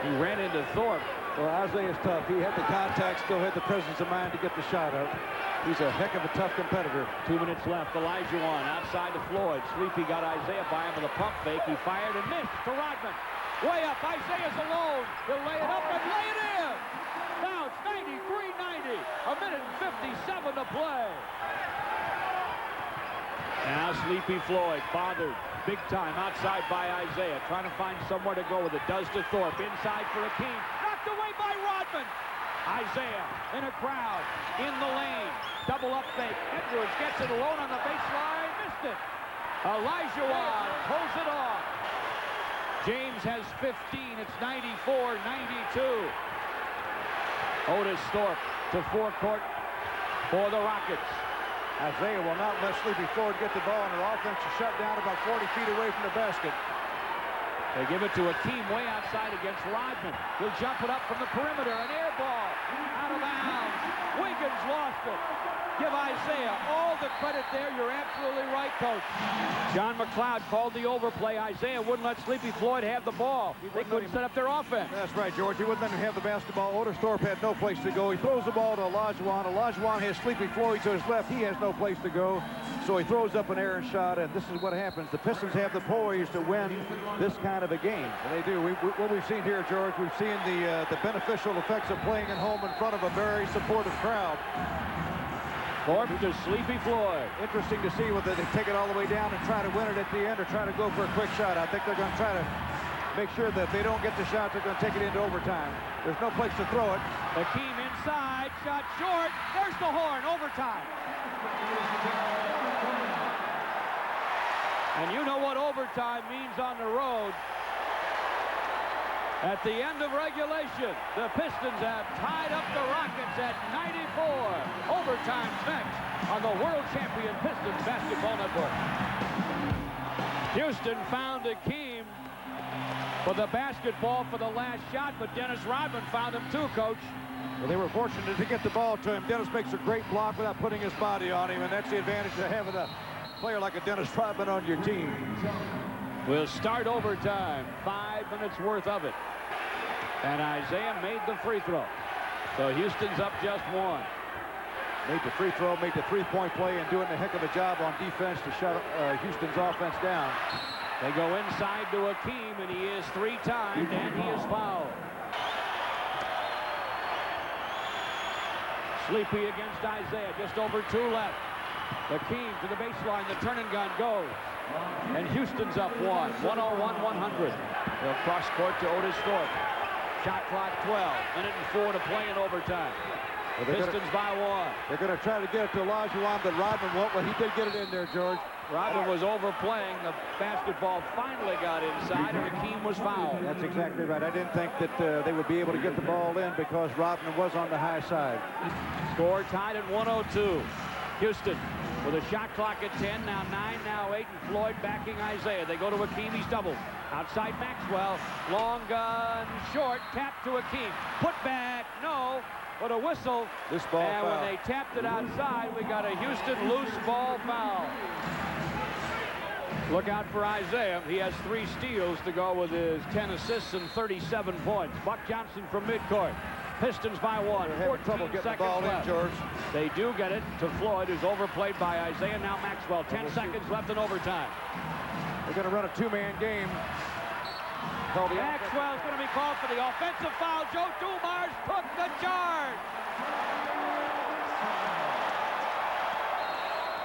He ran into Thorpe. Well, Isaiah's tough. He had the contact, still had the presence of mind to get the shot up. He's a heck of a tough competitor. 2 minutes left. Olajuwon outside to Floyd. Sleepy got Isaiah by him with a pump fake. He fired and missed to Rodman. Way up. Isaiah's alone. He'll lay it up and lay it in. Now it's 93-90. A minute and 57 to play. Now Sleepy Floyd bothered big time outside by Isaiah. Trying to find somewhere to go with it. Does to Thorpe. Inside for Hakeem. Knocked away by Rodman. Isaiah in a crowd, in the lane, double up fake. Edwards gets it alone on the baseline, missed it. Olajuwon pulls it off. James has 15, it's 94-92. Otis Thorpe to forecourt for the Rockets. Isaiah will not let Sleepy Floyd get the ball, and their offense is shut down about 40 feet away from the basket. They give it to Hakeem way outside against Rodman. He'll jump it up from the perimeter. An air ball out of bounds. Wiggins lost it. Give Isaiah all the credit there. You're absolutely right, Coach. John McLeod called the overplay. Isaiah wouldn't let Sleepy Floyd have the ball. They couldn't set up their offense. That's right, George. He wouldn't let him have the basketball. Otis Thorpe had no place to go. He throws the ball to Olajuwon. Olajuwon has Sleepy Floyd to his left. He has no place to go. So he throws up an errant shot, and this is what happens. The Pistons have the poise to win this kind of a game. And they do. What we've seen here, George, we've seen the beneficial effects of playing at home in front of a very supportive crowd. Thorpe to Sleepy Floyd. Interesting to see whether they take it all the way down and try to win it at the end or try to go for a quick shot. I think they're going to try to make sure that if they don't get the shot, they're going to take it into overtime. There's no place to throw it. Hakeem inside, shot short. There's the horn, overtime. And you know what overtime means on the road. At the end of regulation, the Pistons have tied up the Rockets at 94. Overtime's next on the world champion Pistons Basketball Network. Houston found Hakeem for the basketball for the last shot, but Dennis Rodman found him too, Coach. Well, they were fortunate to get the ball to him. Dennis makes a great block without putting his body on him, and that's the advantage of having a player like a Dennis Rodman on your team. We'll start overtime. 5 minutes worth of it. And Isaiah made the free throw. So Houston's up just one. Made the free throw, made the three-point play, and doing a heck of a job on defense to shut Houston's offense down. They go inside to Hakeem, and he is three-timed, and he is fouled. Sleepy against Isaiah, just over 2 left. Hakeem to the baseline, the turn and gun goes. And Houston's up one, 101-100. They'll cross court to Otis Thorpe. Shot clock 12, minute and 4 to play in overtime. Well, Pistons by 1. They're going to try to get it to Olajuwon, but Rodman won't. Well, he did get it in there, George. Rodman was overplaying. The basketball finally got inside, and Hakeem was fouled. That's exactly right. I didn't think that they would be able to get the ball in because Rodman was on the high side. Score tied at 102. Houston with a shot clock at 10, now 9, now 8, and Floyd backing Isaiah. They go to Hakeem, he's doubled. Outside Maxwell, long gun, short, tap to Hakeem. Put back, no, but a whistle. This ball and foul. When they tapped it outside, we got a Houston loose ball foul. Look out for Isaiah. He has 3 steals to go with his 10 assists and 37 points. Buck Johnson from midcourt. Pistons by 1. They're having trouble getting the ball in, George. They do get it to Floyd, who's overplayed by Isaiah. Now Maxwell. 10 seconds left in overtime. They're going to run a 2-man game. Maxwell's going to be called for the offensive foul. Joe Dumars took the charge.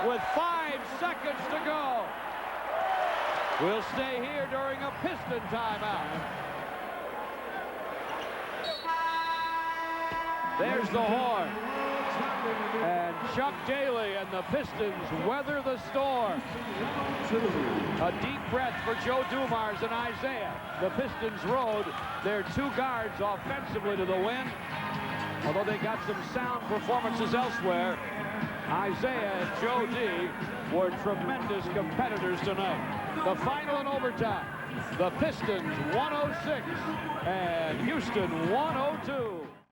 With 5 seconds to go. We'll stay here during a Piston timeout. There's the horn. And Chuck Daly and the Pistons weather the storm. A deep breath for Joe Dumars and Isaiah. The Pistons rode their 2 guards offensively to the win. Although they got some sound performances elsewhere, Isaiah and Joe D were tremendous competitors tonight. The final in overtime. The Pistons 106 and Houston 102.